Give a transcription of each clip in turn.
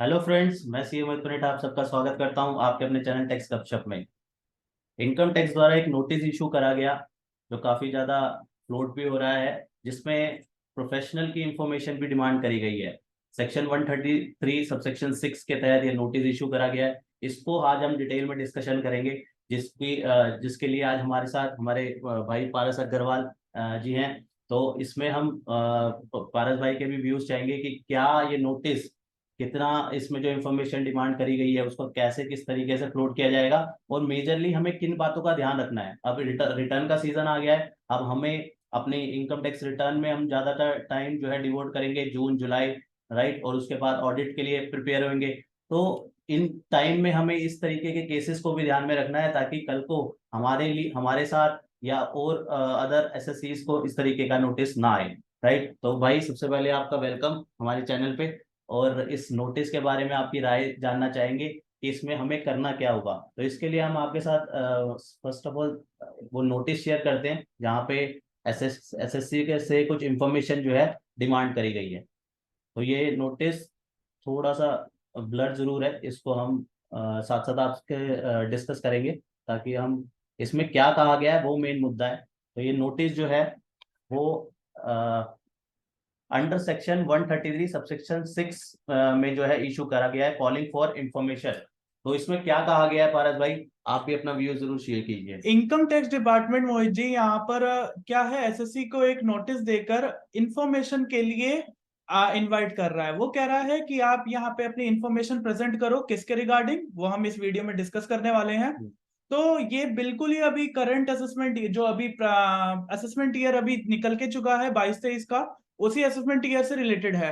Hello friends, मैं सी Amit Punnett आप सबका स्वागत करता हूं आपके अपने चैनल टैक्स गपशप में। इनकम टैक्स द्वारा एक नोटिस इशू करा गया जो काफ़ी ज़्यादा फ्लोट भी हो रहा है, जिसमें प्रोफेशनल की इंफॉर्मेशन भी डिमांड करी गई है। सेक्शन 133 सबसेक्शन 6 के तहत ये नोटिस इशू करा गया है। इसको आज हम डिटेल में डिस्कशन करेंगे, जिसके लिए आज हमारे साथ हमारे भाई पारस अग्रवाल जी हैं। तो इसमें हम पारस भाई के भी व्यूज चाहेंगे कि क्या ये नोटिस, कितना इसमें जो इन्फॉर्मेशन डिमांड करी गई है उसको कैसे किस तरीके से फ्लोट किया जाएगा, और मेजरली हमें किन बातों का ध्यान रखना है। अब रिटर्न का सीजन आ गया है। अब हमें अपने इनकम टैक्स रिटर्न में हम ज्यादातर टाइम जो है डिवोट करेंगे जून जुलाई, राइट, और उसके बाद ऑडिट के लिए प्रिपेयर होंगे। तो इन टाइम में हमें इस तरीके के केसेस को भी ध्यान में रखना है ताकि कल को हमारे लिए, हमारे साथ या और अदर एसएससीज को इस तरीके का नोटिस ना आए। राइट, तो भाई सबसे पहले आपका वेलकम हमारे चैनल पे। और इस नोटिस के बारे में आपकी राय जानना चाहेंगे कि इसमें हमें करना क्या होगा। तो इसके लिए हम आपके साथ फर्स्ट ऑफ ऑल वो नोटिस शेयर करते हैं जहाँ पे एसएससी के से कुछ इंफॉर्मेशन जो है डिमांड करी गई है। तो ये नोटिस थोड़ा सा ब्लर जरूर है, इसको हम साथ साथ आपके डिस्कस करेंगे ताकि हम इसमें क्या कहा गया है वो मेन मुद्दा है। तो ये नोटिस जो है वो अंडर सेक्शन 133 सबसेक्शन 6 में जो है इशू करा गया है, कॉलिंग फॉर इंफॉर्मेशन। तो इसमें क्या कहा गया है पारस भाई, आप भी अपना व्यू जरूर शेयर कीजिए। Income tax department Mohit ji यहाँ पर क्या है, एसएससी को एक नोटिस देकर इंफॉर्मेशन के लिए इनवाइट कर रहा है। वो कह रहा है कि आप यहाँ पे अपनी इंफॉर्मेशन प्रेजेंट करो। किसके रिगार्डिंग, वो हम इस वीडियो में डिस्कस करने वाले हैं। तो ये बिल्कुल ही अभी करंट असेसमेंट, जो अभी असेसमेंट ईयर अभी निकल के चुका है 22-23 का, उसी असेसमेंट ईयर से रिलेटेड है।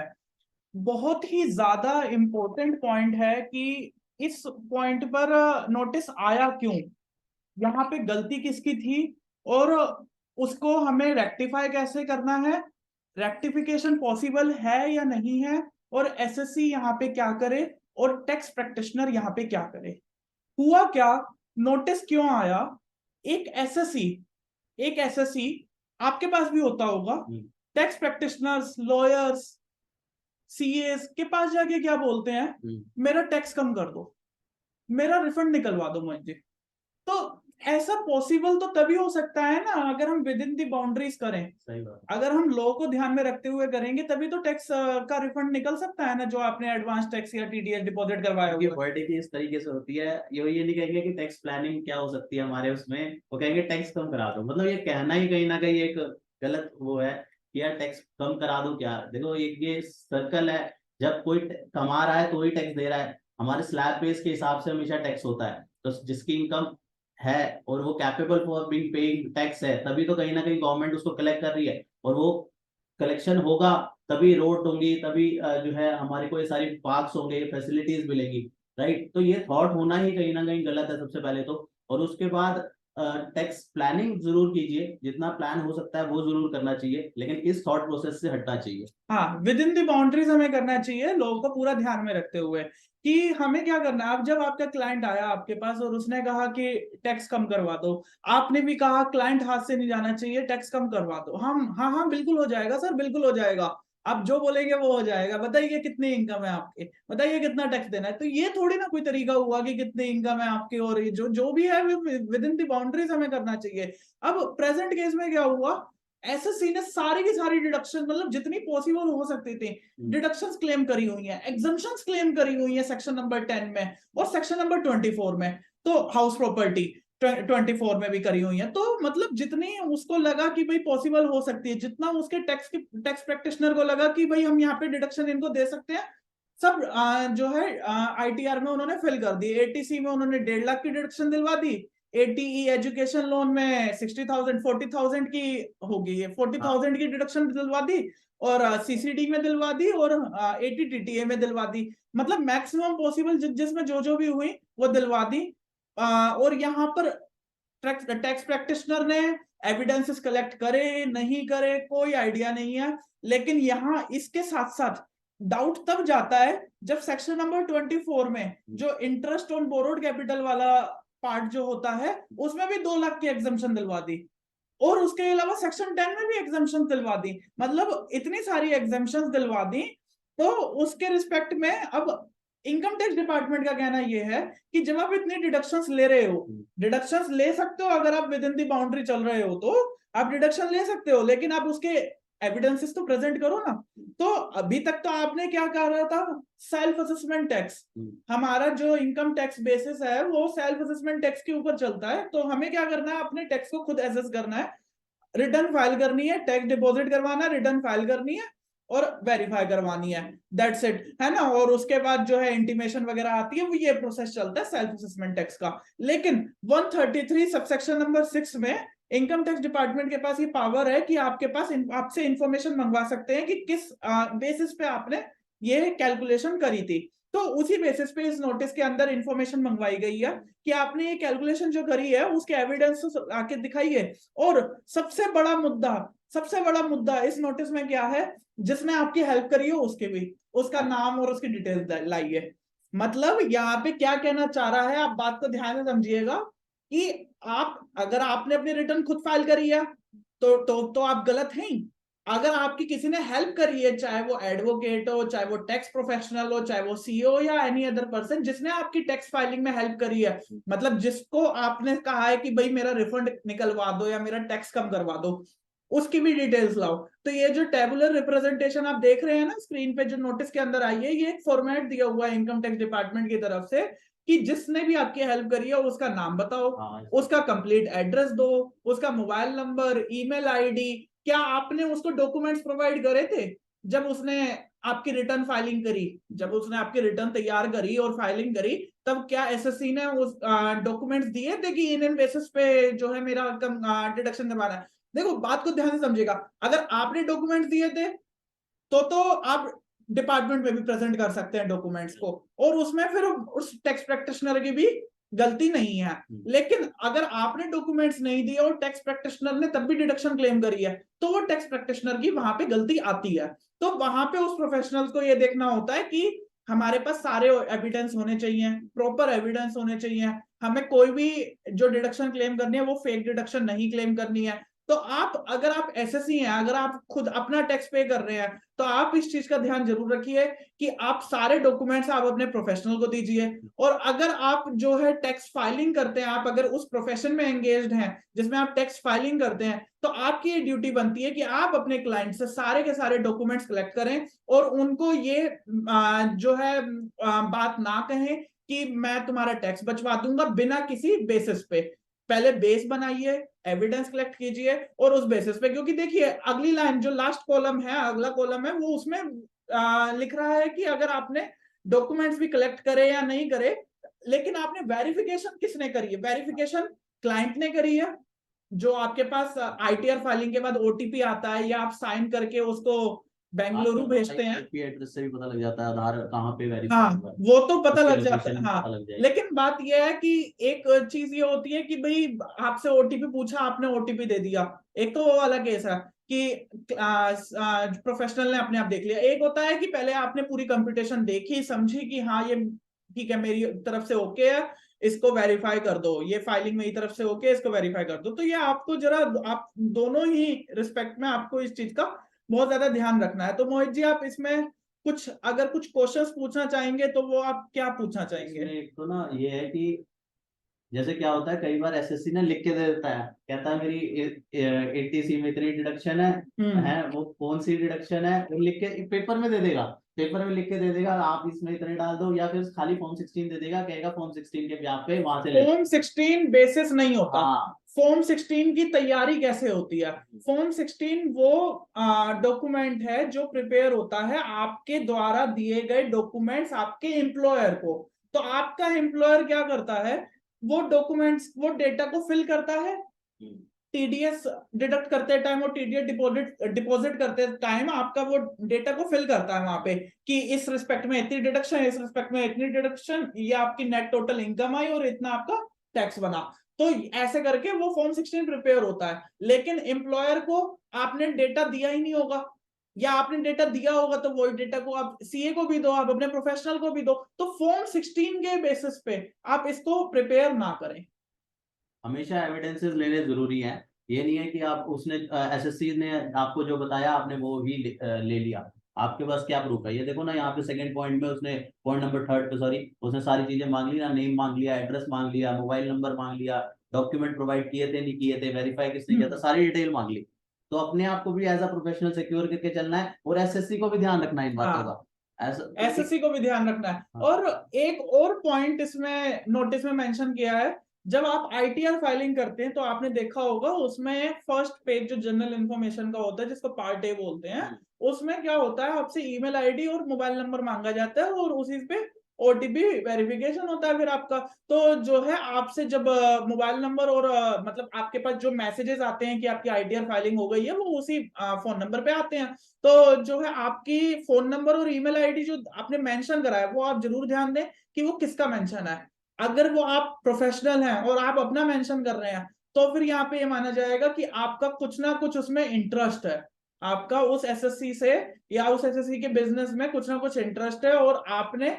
बहुत ही ज्यादा इंपॉर्टेंट पॉइंट है कि इस पॉइंट पर नोटिस आया क्यों, यहाँ पे गलती किसकी थी, और उसको हमें रेक्टिफाई कैसे करना है, रेक्टिफिकेशन पॉसिबल है या नहीं है, और एसएससी यहाँ पे क्या करे, और टैक्स प्रैक्टिशनर यहाँ पे क्या करे। हुआ क्या, नोटिस क्यों आया। एक एसएससी एक एसएससी आपके पास भी होता होगा, टैक्स प्रैक्टिशनर्स, लॉयर्स, सीएस के पास जाके क्या बोलते हैं, मेरा टैक्स कम कर दो, मेरा रिफंड निकलवा दो मुझे। तो ऐसा पॉसिबल तो तभी हो सकता है ना अगर हम विद इन दी बाउंड्रीज करें। सही बात। अगर हम लॉ को ध्यान में रखते हुए करेंगे तभी तो टैक्स का रिफंड निकल सकता है ना, जो आपने एडवांस टैक्स या टीडीएस डिपॉजिट करवाया ये हुआ है। वर्डिंग इस तरीके से होती है, ये नहीं कहेंगे कि टैक्स प्लानिंग क्या हो सकती है हमारे उसमें, वो कहेंगे टैक्स कम करा दो। मतलब ये कहना ही कहीं ना कहीं एक गलत वो है कि यार टैक्स कम करा दो। क्या देखो, ये सर्कल है। जब कोई कमा रहा है तो ही टैक्स दे रहा है। हमारे स्लैब बेस के हिसाब से हमेशा टैक्स होता है। तो जिसकी इनकम है और वो capable for being paying tax है, तभी तो कहीं ना कहीं गवर्नमेंट उसको कलेक्ट कर रही है। और वो कलेक्शन होगा तभी रोड होंगी, तभी जो है हमारे को ये सारी पार्क्स होंगे, फैसिलिटीज मिलेंगी। राइट, तो ये थॉट होना ही कहीं ना कहीं गलत है सबसे पहले तो। और उसके बाद टैक्स प्लानिंग जरूर कीजिए, जितना प्लान हो सकता है वो जरूर करना चाहिए, लेकिन इस थॉट प्रोसेस से हटना चाहिए। हाँ, विद इन दी बाउंड्रीज हमें करना चाहिए, लोगों को पूरा ध्यान में रखते हुए कि हमें क्या करना है। अब जब आपका क्लाइंट आया आपके पास और उसने कहा कि टैक्स कम करवा दो, आपने भी कहा क्लाइंट हाथ से नहीं जाना चाहिए, टैक्स कम करवा दो। हम हाँ हाँ बिल्कुल हो जाएगा सर, बिल्कुल हो जाएगा, आप जो बोलेंगे वो हो जाएगा। बताइए कितनी इनकम है आपकी, बताइए कितना टैक्स देना है। तो ये थोड़ी ना कोई तरीका हुआ कि कितनी इनकम है आपकी, और ये जो जो भी है विद इन दी बाउंड्रीज हमें करना चाहिए। अब प्रेजेंट केस में क्या हुआ, एसएससी ने सारी की सारी डिडक्शन, मतलब जितनी पॉसिबल हो सकती थी डिडक्शंस क्लेम करी हुई हैं, एग्जम्पशंस क्लेम करी हुई हैं सेक्शन नंबर 10 में और सेक्शन नंबर 24 में। तो हाउस प्रॉपर्टी 24 में भी करी हुई है। तो मतलब जितनी उसको लगा कि भाई पॉसिबल हो सकती है, जितना उसके टैक्स प्रैक्टिशनर को लगा कि भाई हम यहाँ पे डिडक्शन इनको दे सकते हैं, सब जो है आईटीआर में उन्होंने फिल कर दी। एटीसी में उन्होंने 1.5 लाख की डिडक्शन दिलवा दी, एटीई एजुकेशन लोन में 60,000 40,000 की होगी, ये 40,000 की डिडक्शन दिलवा दी, और सीसीडी में दिलवा दी, और एटीटीटीए में दिलवा दी। मतलब मैक्सिमम पॉसिबल जिसमें जो जो भी हुई वो दिलवा दी। और यहाँ पर टैक्स प्रैक्टिशनर ने एविडेंसेस कलेक्ट करे नहीं करे कोई आइडिया नहीं है। लेकिन यहाँ इसके साथ साथ डाउट तब जाता है जब सेक्शन नंबर 24 में जो इंटरेस्ट ऑन बोरोड कैपिटल वाला पार्ट जो होता है, उसमें भी 2 लाख की एग्जाम्पशन दिलवा दी, और उसके अलावा सेक्शन 10 में भी एग्जाम्पशन दिलवा दी। मतलब इतनी सारी एग्जाम्पशन दिलवा दी। तो उसके रिस्पेक्ट में अब इनकम टैक्स डिपार्टमेंट का कहना यह है कि जब आप इतनी डिडक्शंस ले रहे हो, डिडक्शंस ले सकते हो अगर आप विद इन दी बाउंड्री चल रहे हो तो आप डिडक्शन ले सकते हो, लेकिन आप उसके एविडेंसेस तो प्रेजेंट करो ना। तो अभी तक तो आपने क्या कहा था, सेल्फ असेसमेंट टैक्स। हमारा जो इनकम टैक्स बेसिस है वो सेल्फ असेसमेंट टैक्स के ऊपर चलता है। तो हमें क्या करना है, अपने टैक्स को खुद एसेस करना है, रिटर्न फाइल करनी है, टैक्स डिपॉजिट करवाना है, रिटर्न फाइल करनी है और वेरीफाई करवानी है, दैट्स इट, है ना। और उसके बाद जो है इंटीमेशन वगैरह आती है, वो ये प्रोसेस चलता है सेल्फ असेसमेंट टैक्स का। लेकिन 133 सबसेक्शन नंबर 6 में इनकम टैक्स डिपार्टमेंट के पास ये पावर है कि आपके पास आपसे इंफॉर्मेशन मंगवा सकते हैं कि किस बेसिस पे आपने ये कैलकुलेशन करी थी। तो उसी बेसिस पे इस नोटिस के अंदर इंफॉर्मेशन मंगवाई गई है कि आपने ये कैलकुलेशन जो करी है उसके एविडेंस आके दिखाइए। और सबसे बड़ा मुद्दा इस नोटिस में क्या है, जिसने आपकी हेल्प करी हो उसके भी उसका नाम और उसकी डिटेल्स लाइए। मतलब यहाँ पे क्या कहना चाह रहा है, आप बात को ध्यान से समझिएगा कि आप अगर आपने अपनी रिटर्न खुद फाइल करी है तो आप गलत हैं। अगर आपकी किसी ने हेल्प करी है, चाहे वो एडवोकेट हो, चाहे वो टैक्स प्रोफेशनल हो, चाहे वो सीईओ या एनी अदर पर्सन जिसने आपकी टैक्स फाइलिंग में हेल्प करी है, मतलब जिसको आपने कहा है कि भाई मेरा रिफंड निकलवा दो या मेरा टैक्स कम करवा दो, उसकी भी डिटेल्स लाओ। तो ये जो टेबुलर रिप्रेजेंटेशन आप देख रहे हैं ना स्क्रीन पे जो नोटिस के अंदर आई है, ये एक फॉर्मेट दिया हुआ है इनकम टैक्स डिपार्टमेंट की तरफ से कि जिसने भी आपकी हेल्प करी है उसका नाम बताओ, उसका कंप्लीट एड्रेस दो, उसका मोबाइल नंबर, ईमेल आईडी। क्या आपने उसको डॉक्यूमेंट्स प्रोवाइड करे थे जब उसने आपकी रिटर्न फाइलिंग करी, जब उसने आपकी रिटर्न तैयार करी और फाइलिंग करी, तब क्या एसएससी ने उस डॉक्यूमेंट्स दिए थे कि इन बेसिस पे जो है मेरा डिडक्शन करवाना है। देखो बात को ध्यान से समझिएगा, अगर आपने डॉक्यूमेंट्स दिए थे तो आप डिपार्टमेंट में भी प्रेजेंट कर सकते हैं डॉक्यूमेंट्स को, और उसमें फिर उस टैक्स प्रैक्टिशनर की भी गलती नहीं है। लेकिन अगर आपने डॉक्यूमेंट्स नहीं दिए और टैक्स प्रैक्टिशनर ने तब भी डिडक्शन क्लेम करी है, तो वो टैक्स प्रैक्टिशनर की वहां पे गलती आती है। तो वहां पे उस प्रोफेशनल को ये देखना होता है कि हमारे पास सारे एविडेंस होने चाहिए, प्रॉपर एविडेंस होने चाहिए, हमें कोई भी जो डिडक्शन क्लेम करनी है वो फेक डिडक्शन नहीं क्लेम करनी है। तो आप अगर आप एसएससी हैं, अगर आप खुद अपना टैक्स पे कर रहे हैं, तो आप इस चीज का ध्यान जरूर रखिए कि आप सारे डॉक्यूमेंट्स आप अपने प्रोफेशनल को दीजिए। और अगर आप जो है टैक्स फाइलिंग करते हैं, आप अगर उस प्रोफेशन में एंगेज्ड हैं जिसमें आप टैक्स फाइलिंग करते हैं, तो आपकी ये ड्यूटी बनती है कि आप अपने क्लाइंट से सारे के सारे डॉक्यूमेंट्स कलेक्ट करें और उनको ये जो है बात ना कहें कि मैं तुम्हारा टैक्स बचवा दूंगा बिना किसी बेसिस पे। पहले बेस बनाइए, एविडेंस कलेक्ट कीजिए और उस बेसिस पे, क्योंकि देखिए अगली लाइन जो लास्ट कॉलम है, अगला कॉलम है, वो उसमें लिख रहा है कि अगर आपने डॉक्यूमेंट्स भी कलेक्ट करे या नहीं करे, लेकिन आपने वेरिफिकेशन किसने करी है, वेरिफिकेशन क्लाइंट ने करी है। जो आपके पास आईटीआर फाइलिंग के बाद ओटीपी आता है या आप साइन करके उसको बेंगलुरु भेजते हैं, आईपी एड्रेस से भी पता लग जाता है आधार कहाँ पे हाँ वेरीफाई हुआ है, वो तो पता उसकी लग जाता है, लोकेशन हाँ। पता लग जाएगी। लेकिन बात यह है कि एक चीज ये होती है कि भाई आपसे ओटीपी पूछा, आपने ओटीपी दे दिया, एक तो वो वाला केस है कि प्रोफेशनल ने अपने आप देख लिया। एक होता है कि पहले आपने पूरी कंप्यूटेशन देखी, समझी कि हाँ ये ठीक है, मेरी तरफ से ओके है, इसको वेरीफाई कर दो, ये फाइलिंग मेरी तरफ से ओके, इसको वेरीफाई कर दो। तो ये आपको जरा, आप दोनों ही रिस्पेक्ट में आपको इस चीज का बहुत ज्यादा ध्यान रखना है। तो मोहित जी आप इसमें अगर कुछ क्वेश्चंस पूछना चाहेंगे तो वो आप क्या पूछना चाहेंगे? एक तो ना ये है कि जैसे क्या होता है, कई बार एसएससी ना लिख के दे देता है, कहता है मेरी एटीसी में इतनी डिडक्शन है वो कौन सी डिडक्शन है वो लिख के पेपर में दे देगा, पेपर में लिख के दे देगा आप इसमें इतने डाल दो, या फिर खाली फॉर्म 16 दे देगा, कहेगा फॉर्म 16 के ब्याह पे वहां से ले। फॉर्म 16 बेसिस नहीं होता। हाँ, फॉर्म 16 की तैयारी कैसे होती है? फॉर्म 16 वो डॉक्यूमेंट है जो प्रिपेयर होता है आपके द्वारा दिए गए डॉक्यूमेंट्स आपके एम्प्लॉयर को। तो आपका एम्प्लॉयर क्या करता है, वो डॉक्यूमेंट्स, वो डेटा को फिल करता है, टीडीएस डिडक्ट करते टाइम और टीडीएस डिपॉजिट करते टाइम आपका वो डेटा को फिल करता है वहां पे कि इस रिस्पेक्ट में इतनी डिडक्शन, इस रिस्पेक्ट में इतनी डिडक्शन, ये आपकी नेट टोटल इनकम आई और इतना आपका टैक्स बना। तो ऐसे करके वो फॉर्म 16 प्रिपेयर होता है। लेकिन एम्प्लॉयर को आपने डेटा दिया ही नहीं होगा, या आपने डेटा दिया होगा तो वही डेटा को आप सीए को भी दो, आप अपने प्रोफेशनल को भी दो। तो फॉर्म 16 के बेसिस पे आप इसको प्रिपेयर ना करें। हमेशा एविडेंसेस लेने जरूरी हैं, ये नहीं है कि आप उसने एसएससी ने आपको जो बताया आपने वो ही ले लिया। आपके पास क्या प्रूफ है? ये देखो ना, यहाँ पे सेकंड पॉइंट में उसने, पॉइंट नंबर थर्ड पे सॉरी, उसने सारी चीजें मांग ली ना, नेम मांग लिया, एड्रेस मांग लिया, मोबाइल नंबर मांग लिया, डॉक्यूमेंट प्रोवाइड किए थे नहीं किए थे, वेरीफाई किसने किया था, सारी डिटेल मांग ली। तो अपने आप को भी एज अ प्रोफेशनल सिक्योर करके चलना है, और एसएससी को भी ध्यान रखना है इन बातों हाँ, का। ऐसा एसएससी को भी ध्यान रखना है। हाँ। और एक और पॉइंट इसमें नोटिस में मेंशन किया है, जब आप आईटीआर फाइलिंग करते हैं तो आपने देखा होगा उसमें फर्स्ट पेज जो जनरल इंफॉर्मेशन का होता है जिसको पार्ट ए बोलते हैं, उसमें क्या होता है, आपसे ईमेल आईडी और मोबाइल नंबर मांगा जाता है और उसी पे ओटीपी वेरिफिकेशन होता है फिर आपका। तो जो है आपसे जब मोबाइल नंबर और मतलब आपके पास जो मैसेजेस आते हैं कि आपकी आईटीआर फाइलिंग हो गई है, वो उसी फोन नंबर पे आते हैं। तो जो है आपकी फोन नंबर और ईमेल आईडी जो आपने मेंशन करा है वो आप जरूर ध्यान दें कि वो किसका मेंशन है। अगर वो आप प्रोफेशनल हैं और आप अपना मेंशन कर रहे हैं तो फिर यहाँ पे ये माना जाएगा कि आपका कुछ ना कुछ उसमें इंटरेस्ट है, आपका उस एसएससी से या उस एसएससी के बिजनेस में कुछ ना कुछ इंटरेस्ट है, और आपने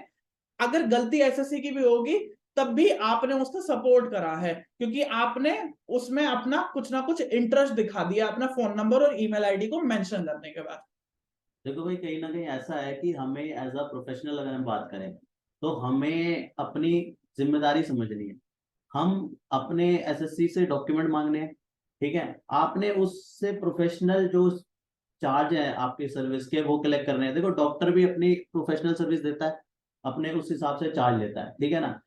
अगर गलती एसएससी की भी होगी तब भी आपने उसका सपोर्ट करा है, क्योंकि आपने उसमें अपना कुछ ना कुछ इंटरेस्ट दिखा दिया अपना फोन नंबर और ईमेल आईडी को मेंशन करने के बाद। देखो भाई, कहीं ना कहीं ऐसा है कि हमें एज अ प्रोफेशनल अगर हम बात करें, तो हमें अपनी जिम्मेदारी समझनी है। हम अपने एसएससी से डॉक्यूमेंट मांगने हैं, ठीक है, आपने उससे प्रोफेशनल जो चार्ज है आपकी सर्विस के वो कलेक्ट करने हैं। देखो, डॉक्टर भी अपनी प्रोफेशनल सर्विस देता है, अपने उस हिसाब से चार्ज लेता है, ठीक है ना।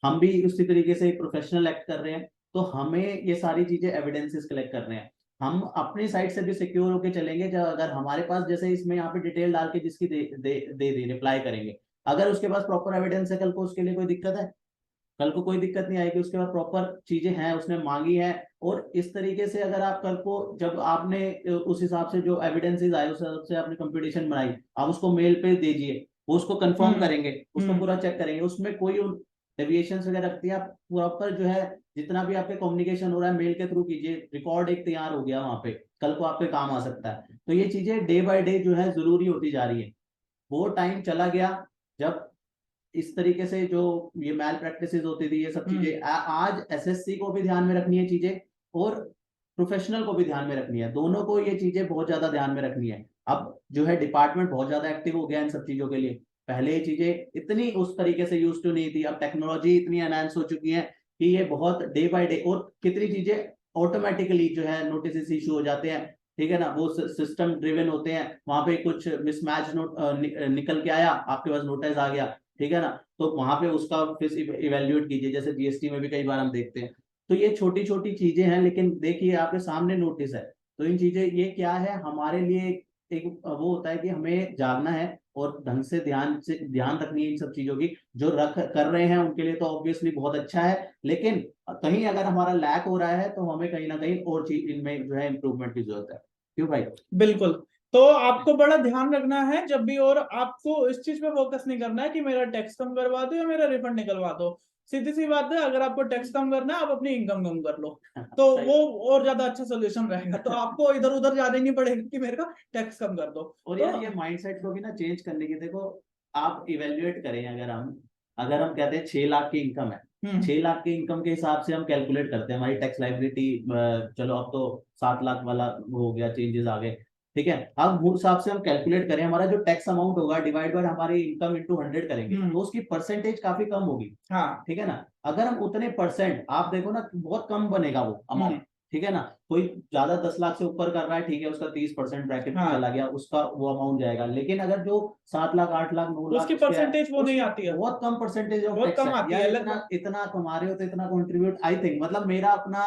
हम भी उसी तरीके से प्रोफेशनल एक्ट कर रहे हैं, तो हमें ये सारी चीजें एविडेंसेस कलेक्ट करने हैं। हम अपनी साइड से भी सिक्योर होकर चलेंगे, जब अगर हमारे पास, जैसे इसमें यहाँ पे डिटेल डाल के जिसकी दे दी रिप्लाई करेंगे, अगर उसके पास प्रॉपर एविडेंस है, कल को उसके लिए कोई दिक्कत है? कल को कोई दिक्कत नहीं आएगी, उसके बाद प्रॉपर चीजें हैं, उसने मांगी है। और इस तरीके से अगर आप कल को, जब आपने उस हिसाब से जो एविडेंसेस आए उस हिसाब से आपने कंपटीशन बनाई, आप उसको मेल पे दीजिए, वो उसको कंफर्म करेंगे, उसको पूरा चेक करेंगे, उसमें कोई डेविएशन वगैरह रखती है, आप प्रॉपर जो है जितना भी आपके कम्युनिकेशन हो रहा है मेल के थ्रू कीजिए, रिकॉर्ड एक तैयार हो गया वहां पे, कल को आपके काम आ सकता है। तो ये चीजें डे बाय डे जो है जरूरी होती जा रही है। वो टाइम चला गया जब इस तरीके से जो ये मैल प्रैक्टिसेस होती थी, ये सब चीजें आज एसएससी को भी ध्यान में रखनी है चीजें, और प्रोफेशनल को भी ध्यान में रखनी है, दोनों को ये चीजें बहुत ज्यादा ध्यान में रखनी है। अब जो है डिपार्टमेंट बहुत ज्यादा एक्टिव हो गया इन सब चीजों के लिए। पहले ये चीजें इतनी उस तरीके से यूज टू नहीं थी, अब टेक्नोलॉजी इतनी एनहांस हो चुकी है कि ये बहुत डे बाय डे, और कितनी चीजें ऑटोमेटिकली जो है नोटिस इशू हो जाते हैं, ठीक है ना, वो सिस्टम ड्रिवन होते हैं, वहां पे कुछ मिसमैच निकल के आया, आपके पास नोटिस आ गया, ठीक है ना। तो वहां पे उसका फिर इवेल्युएट कीजिए, जैसे जीएसटी में भी कई बार हम देखते हैं। तो ये छोटी छोटी चीजें हैं, लेकिन देखिए आपके सामने नोटिस है, तो इन चीजें ये क्या है हमारे लिए, एक वो होता है कि हमें जागना है और ढंग से ध्यान रखनी है इन सब चीजों की। जो रख कर रहे हैं उनके लिए तो ऑब्वियसली बहुत अच्छा है, लेकिन कहीं अगर हमारा लैक हो रहा है तो हमें कहीं ना कहीं और चीज इनमें जो है इम्प्रूवमेंट की जरूरत है। क्यों भाई? बिल्कुल। तो आपको बड़ा ध्यान रखना है जब भी, और आपको इस चीज पे फोकस नहीं करना है कि मेरा टैक्स कम करवा दो या मेरा रिफंड निकलवा दो। सीधी सी बात है, अगर आपको टैक्स कम करना है आप अपनी इनकम कम कर लो, तो सही। वो और ज्यादा अच्छा सोल्यूशन रहेगा। तो आपको इधर उधर जाना ही नहीं पड़ेगा कि मेरे का टैक्स कम कर दो। और तो यार ये माइंडसेट को भी ना चेंज करने की, देखो आप इवेल्युएट करें, अगर हम कहते हैं 6 लाख की इनकम है, 6 लाख की इनकम के हिसाब से हम कैलकुलेट करते हैं हमारी टैक्स लाइबिलिटी। चलो अब तो 7 लाख वाला हो गया, चेंजेस आ गए, ठीक है। अब उस हिसाब से हम कैलकुलेट करें, हमारा जो टैक्स अमाउंट होगा डिवाइड बाय हमारी इनकम इंटू 100 करेंगे, तो उसकी परसेंटेज काफी कम होगी, हाँ, ठीक है ना। अगर हम उतने परसेंट, आप देखो ना बहुत कम बनेगा वो अमाउंट, ठीक है ना। कोई ज्यादा 10 लाख से ऊपर कर रहा है, ठीक है, उसका 30% ब्रैकेट हाँ, चला गया, उसका वो अमाउंट जाएगा। लेकिन अगर जो 7 लाख 8 लाख 9 लाख उसकी उसके है, परसेंटेज वो नहीं उसकी आती है, बहुत कम परसेंटेज ऑफ बहुत टैक्स कम है आती यार। है इतना लगभग। इतना कमा रहे हो तो इतना कंट्रीब्यूट, आई थिंक, मतलब मेरा अपना,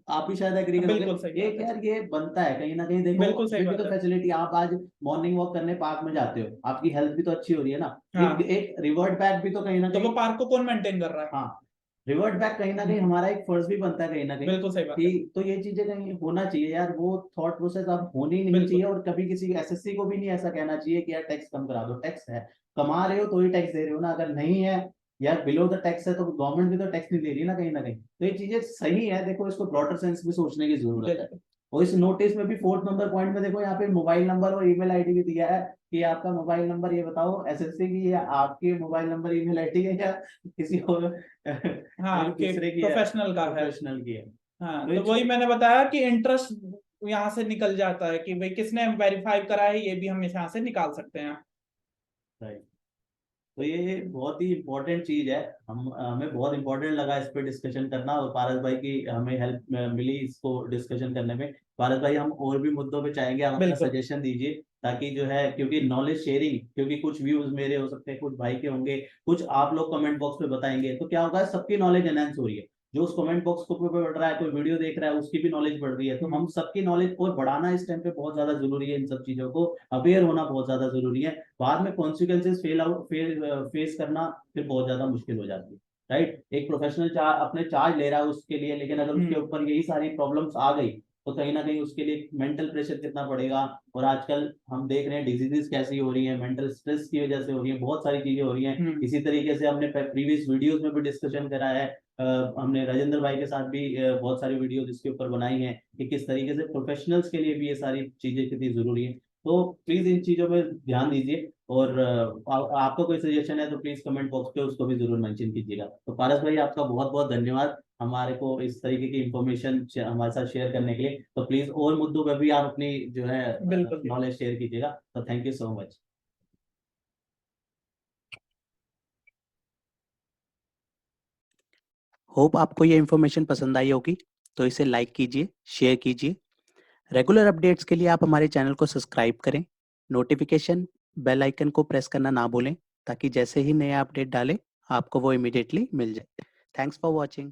आप भी शायद एग्री करोगे, बिल्कुल सही ये बात है, यार ये बनता है कहीं ना कहीं। देखो बिल्कुल सही ये भी बात तो है। फैसिलिटी, आप आज मॉर्निंग वॉक करने पार्क में जाते हो, आपकी हेल्थ भी तो अच्छी हो रही है ना। एक हाँ, एक रिवर्ट बैक भी तो कहीं ना तो वो कहीं, पार्क को कौन मेंटेन कर रहा है? हाँ, रिवर्ट बैक कहीं ना कहीं हमारा एक फर्ज भी बनता है कहीं ना कहीं, बिल्कुल सही बात है, कि तो ये चीजें कहीं होना चाहिए यार, वो थॉट प्रोसेस अब होनी नहीं चाहिए। बिल्कुल। और कभी किसी एसएससी को भी नहीं ऐसा कहना चाहिए कि यार टैक्स कम करा दो, टैक्स है, कमा रहे हो तो ही टैक्स दे रहे हो ना, अगर नहीं है यार बिलो द टैक्स है तो गवर्नमेंट भी तो टैक्स नहीं दे रही ना कहीं ना कहीं। तो ये चीजें सही है, देखो इसको ब्रॉडर सेंस में सोचने की जरूरत है। बिल्कुल और इस नोटिस में भी 4th नंबर पॉइंट में देखो, यहाँ पे मोबाइल नंबर और ईमेल आईडी भी दिया है, कि आपका मोबाइल नंबर ये बताओ एसएससी की, या आपकी मोबाइल नंबर ईमेल आईडी है, या किसी और हाँ, कोई कि दूसरे की है, प्रोफेशनल का है। प्रोफेशनल की है। हाँ, तो ये तो वही मैंने बताया कि इंटरेस्ट यहाँ से निकल जाता है कि भाई किसने वेरीफाई करा है, ये भी हम यहाँ से निकाल सकते हैं। राइट। तो ये बहुत ही इम्पोर्टेंट चीज है, हमें बहुत इम्पोर्टेंट लगा इस पे डिस्कशन करना, और पारस भाई की हमें हेल्प मिली इसको डिस्कशन करने में। पारस भाई, हम और भी मुद्दों पे चाहेंगे, आप अपना बिल्कुल। सजेशन दीजिए, ताकि जो है, क्योंकि नॉलेज शेयरिंग, क्योंकि कुछ व्यूज मेरे हो सकते हैं, कुछ भाई के होंगे, कुछ आप लोग कमेंट बॉक्स पे बताएंगे, तो क्या होगा, सबकी नॉलेज एनहेंस हो रही है। जो उस कमेंट बॉक्स को पढ़ रहा है, कोई वीडियो देख रहा है, उसकी भी नॉलेज बढ़ रही है। तो हम सबकी नॉलेज और बढ़ाना इस टाइम पे बहुत ज्यादा जरूरी है, इन सब चीजों को अवेयर होना बहुत ज्यादा जरूरी है। बाद में कॉन्सिक्वेंसेज फेस करना फिर बहुत ज्यादा मुश्किल हो जाती है। राइट, एक प्रोफेशनल अपने चार्ज ले रहा है उसके लिए, लेकिन अगर उसके ऊपर यही सारी प्रॉब्लम्स आ गई, तो कहीं ना कहीं उसके लिए मेंटल प्रेशर कितना पड़ेगा। और आजकल हम देख रहे हैं डिजीजेस कैसी हो रही है, मेंटल स्ट्रेस की वजह से हो रही है, बहुत सारी चीजें हो रही हैं। इसी तरीके से हमने प्रीवियस वीडियोस में भी डिस्कशन करा है, हमने राजेंद्र भाई के साथ भी बहुत सारी वीडियो इसके ऊपर बनाई हैं, कि किस तरीके से प्रोफेशनल्स के लिए भी ये सारी चीजें कितनी जरूरी है। तो प्लीज इन चीजों पे ध्यान दीजिए, और आपका कोई सजेशन है तो प्लीज कमेंट बॉक्स पे उसको भी जरूर मेंशन कीजिएगा। तो पारस भाई, आपका बहुत बहुत धन्यवाद हमारे को इस तरीके की इंफॉर्मेशन हमारे साथ शेयर करने के लिए। तो प्लीज और मुद्दों पर भी आप अपनी जो है बिल्कुल। नॉलेज शेयर कीजिएगा। तो thank you so much. Hope आपको ये इन्फॉर्मेशन पसंद आई होगी, तो इसे लाइक कीजिए, शेयर कीजिए। रेगुलर अपडेट्स के लिए आप हमारे चैनल को सब्सक्राइब करें। नोटिफिकेशन बेल आइकन को प्रेस करना ना भूलें, ताकि जैसे ही नया अपडेट डालें आपको वो इमीडिएटली मिल जाए। Thanks for watching.